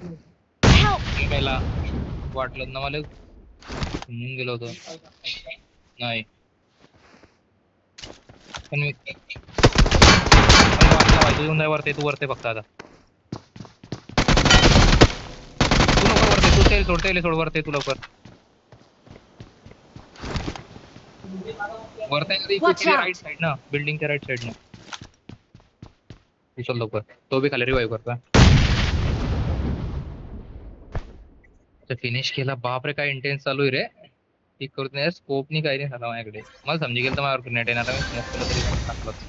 Help! पहिला वाटलं ना मला म्हणून गेलो होतो. नाही पण मी वाटलं पाहिजे तू येऊन जाय वरते, तू वरते फक्त आता. तू नको वरते, तू तेल सोड वरते तू लवकर. वरते Watch राईट out! साइड ना, बिल्डिंगच्या राईट साइड ना. चल लवकर, तो भी खाली रिवाइव करता. फिनिश केला. बापरे काय इंटेन्स चालू आहे रे. ठीक करत नाही स्कोप नाही, काही नाही झालं माझ्याकडे. मला समजी गेलं तर माझ्यावर ग्रेनेड आहे ना, आता मी स्मोक केलं तरी पण टाकलंच.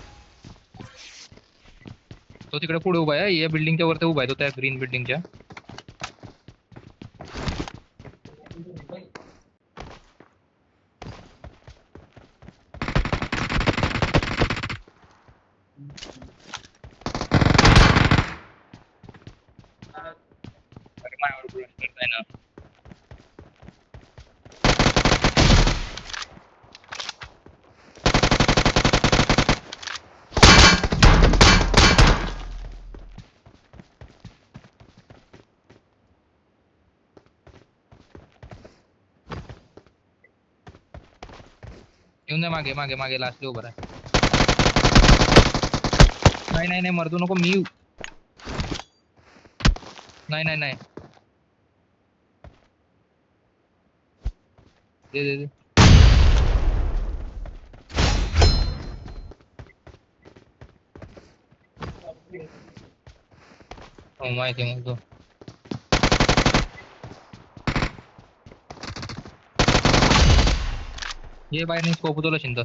तो तिकडे पुढे उभा आहे, या बिल्डिंगच्या वरती उभा आहे तो, त्या ग्रीन बिल्डिंगच्या. अरे माझ्यावर ब्लस्ट करताय ना. येऊन दे मागे मागे मागे, लास्ट उभं आहे. नाही नाही नाही, मर्दू नको मी. नाही नाही नाही, दे दे दे. हो माहिती आहे मग तो. ये बाहेर नाही, स्कोप तुला शिंद.